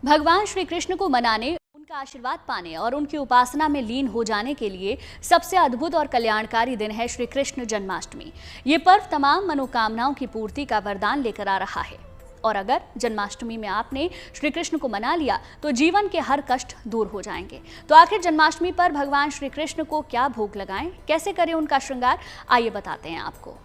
भगवान श्री कृष्ण को मनाने, उनका आशीर्वाद पाने और उनकी उपासना में लीन हो जाने के लिए सबसे अद्भुत और कल्याणकारी दिन है श्री कृष्ण जन्माष्टमी। ये पर्व तमाम मनोकामनाओं की पूर्ति का वरदान लेकर आ रहा है। और अगर जन्माष्टमी में आपने श्री कृष्ण को मना लिया तो जीवन के हर कष्ट दूर हो जाएंगे। तो आखिर जन्माष्टमी पर भगवान श्री कृष्ण को क्या भोग लगाएं, कैसे करें उनका श्रृंगार, आइए बताते हैं आपको।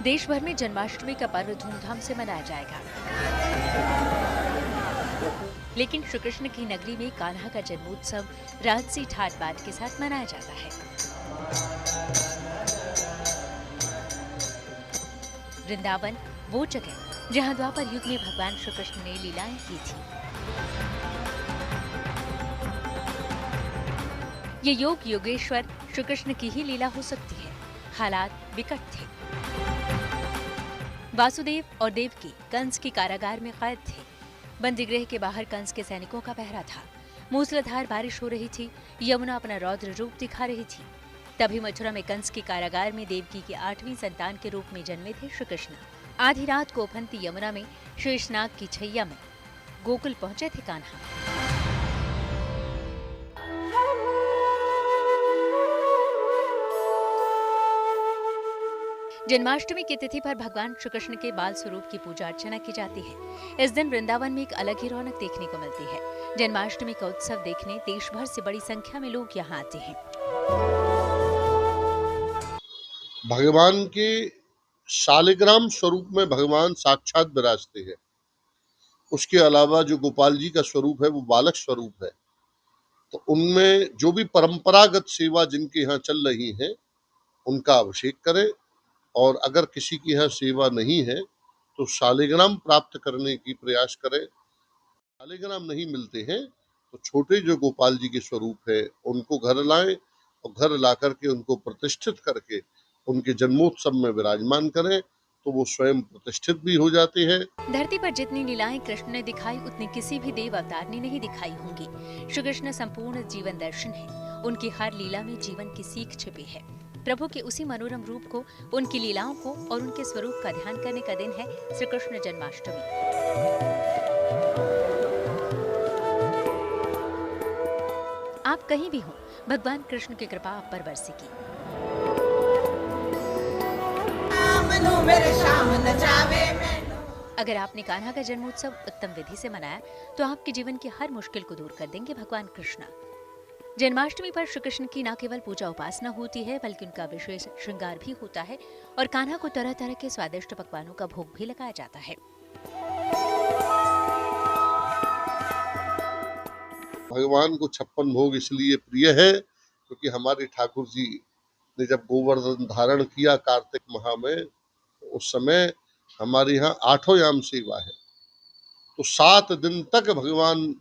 देश भर में जन्माष्टमी का पर्व धूमधाम से मनाया जाएगा, लेकिन श्री कृष्ण की नगरी में कान्हा का जन्मोत्सव राजसी ठाट बाट के साथ मनाया जाता है। वृंदावन वो जगह जहां द्वापर युग में भगवान श्री कृष्ण ने लीलाएं की थी। ये योग योगेश्वर श्री कृष्ण की ही लीला हो सकती है। हालात विकट थे। वासुदेव और देवकी कंस की कारागार में कैद थे। बंदीगृह के बाहर कंस के सैनिकों का पहरा था। मूसलाधार बारिश हो रही थी। यमुना अपना रौद्र रूप दिखा रही थी। तभी मथुरा में कंस की कारागार में देवकी की 8वीं संतान के रूप में जन्मे थे श्री कृष्ण। आधी रात को उफनती यमुना में शेषनाग की छैया में गोकुल पहुंचे थे कान्हा। जन्माष्टमी की तिथि पर भगवान श्री कृष्ण के बाल स्वरूप की पूजा अर्चना की जाती है। इस दिन वृंदावन में एक अलग ही रौनक देखने को मिलती है। जन्माष्टमी का उत्सव देखने देश भर से बड़ी संख्या में लोग यहाँ आते हैं। भगवान के शालिग्राम स्वरूप में भगवान साक्षात विराजते हैं। उसके अलावा जो गोपाल जी का स्वरूप है वो बालक स्वरूप है। तो उनमें जो भी परंपरागत सेवा जिनके यहाँ चल रही है उनका अभिषेक करें, और अगर किसी की यहाँ सेवा नहीं है तो शालिग्राम प्राप्त करने की प्रयास करें। शालिग्राम नहीं मिलते हैं तो छोटे जो गोपाल जी के स्वरूप है उनको घर लाएं और घर ला करके उनको प्रतिष्ठित करके उनके जन्मोत्सव में विराजमान करें तो वो स्वयं प्रतिष्ठित भी हो जाते हैं। धरती पर जितनी लीलाएं कृष्ण ने दिखाई उतनी किसी भी देव अवतार ने नहीं दिखाई होंगी। श्री कृष्ण संपूर्ण जीवन दर्शन है। उनकी हर लीला में जीवन की सीख छिपी है। प्रभु के उसी मनोरम रूप को, उनकी लीलाओं को और उनके स्वरूप का ध्यान करने का दिन है श्री कृष्ण जन्माष्टमी। आप कहीं भी हो, भगवान कृष्ण की कृपा आप पर बरसेगी। अगर आपने कान्हा का जन्मोत्सव उत्तम विधि से मनाया तो आपके जीवन की हर मुश्किल को दूर कर देंगे भगवान कृष्ण। जन्माष्टमी पर श्री कृष्ण की न केवल पूजा उपासना होती है बल्कि उनका विशेष श्रृंगार भी होता है और कान्हा को तरह तरह के स्वादिष्ट पकवानों का भोग भी लगाया जाता है। भगवान को 56 भोग इसलिए प्रिय है क्योंकि हमारे ठाकुर जी ने जब गोवर्धन धारण किया कार्तिक माह में, उस समय हमारे यहाँ 8 याम सेवा है। तो 7 दिन तक भगवान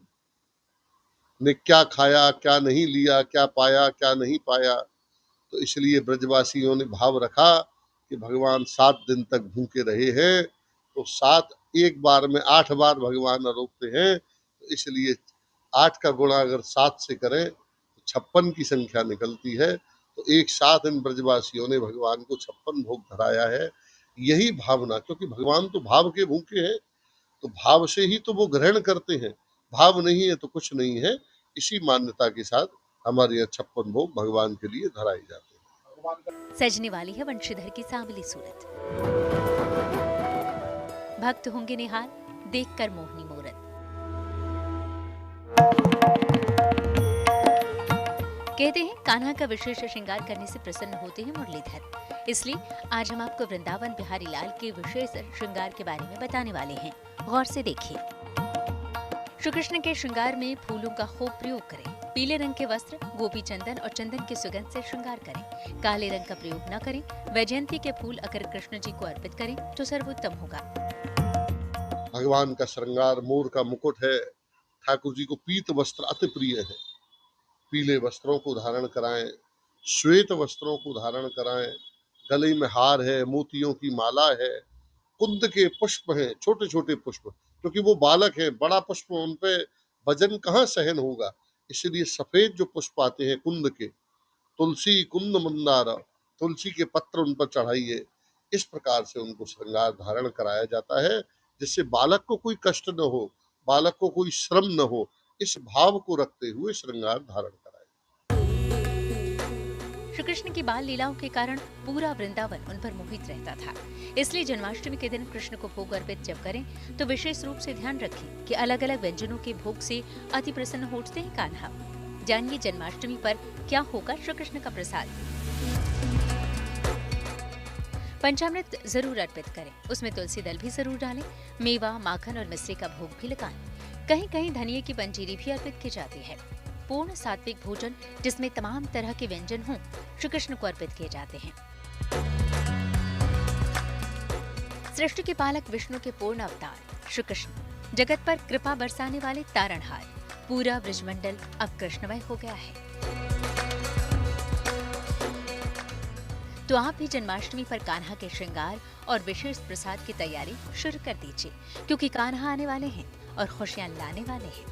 ने क्या खाया, क्या नहीं लिया, क्या पाया, क्या नहीं पाया, तो इसलिए ब्रजवासियों ने भाव रखा कि भगवान 7 दिन तक भूखे रहे हैं। तो 7 एक बार में 8 बार भगवान आरोपते हैं, तो इसलिए 8 का गुणा अगर 7 से करें तो 56 की संख्या निकलती है। तो एक साथ इन ब्रजवासियों ने भगवान को 56 भोग धराया है। यही भावना, क्योंकि भगवान तो भाव के भूखे हैं, तो भाव से ही तो वो ग्रहण करते हैं। भाव नहीं है तो कुछ नहीं है। इसी मान्यता के साथ हमारे यहाँ 56 भोग भगवान के लिए धराए जाते हैं। सजने वाली है वंशीधर की सांवली सूरत। भक्त होंगे निहाल देखकर मोहनी मूरत। कहते हैं कान्हा का विशेष श्रृंगार करने से प्रसन्न होते हैं मुरलीधर। इसलिए आज हम आपको वृंदावन बिहारी लाल के विशेष श्रृंगार के बारे में बताने वाले हैं। गौर से देखिए। श्री कृष्ण के श्रृंगार में फूलों का खूब प्रयोग करें। पीले रंग के वस्त्र, गोपी चंदन और चंदन की सुगंध से श्रृंगार करें। काले रंग का प्रयोग न करें। वैजयंती के फूल अगर कृष्ण जी को अर्पित करें तो सर्वोत्तम होगा। भगवान का श्रृंगार मोर का मुकुट है। ठाकुर जी को पीत वस्त्र अति प्रिय है। पीले वस्त्रों को धारण कराएं, श्वेत वस्त्रों को धारण कराएं। गले में हार है, मोतियों की माला है, कुंद के पुष्प हैं, छोटे छोटे पुष्प, क्योंकि वो बालक हैं, बड़ा पुष्प उन पे वजन कहाँ सहन होगा। इसलिए सफेद जो पुष्प आते हैं कुंद के, तुलसी कुंद मंदार, तुलसी के पत्र उन पर चढ़ाइए। इस प्रकार से उनको श्रृंगार धारण कराया जाता है, जिससे बालक को कोई कष्ट न हो, बालक को कोई श्रम न हो। इस भाव को रखते हुए श्रृंगार धारण कराया। श्री कृष्ण की बाल लीलाओं के कारण पूरा वृंदावन उन पर मोहित रहता था। इसलिए जन्माष्टमी के दिन कृष्ण को भोग अर्पित जब करें तो विशेष रूप से ध्यान रखें कि अलग अलग व्यंजनों के भोग से अति प्रसन्न हो उठते हैं कान्हा। जानिए जन्माष्टमी पर क्या होगा श्री कृष्ण का प्रसाद। पंचामृत जरूर अर्पित करें, उसमें तुलसी दल भी जरूर डालें। मेवा, माखन और मिश्री का भोग भी लगाएं। कहीं कहीं धनिये की पंजीरी भी अर्पित की जाती है। पूर्ण सात्विक भोजन जिसमें तमाम तरह के व्यंजन हों, श्री कृष्ण को अर्पित किए जाते हैं। सृष्टि के पालक विष्णु के पूर्ण अवतार श्री कृष्ण, जगत पर कृपा बरसाने वाले तारणहार, पूरा ब्रजमंडल अब कृष्णमय हो गया है। तो आप भी जन्माष्टमी पर कान्हा के श्रृंगार और विशेष प्रसाद की तैयारी शुरू कर दीजिए, क्योंकि कान्हा आने वाले हैं और खुशियां लाने वाले हैं।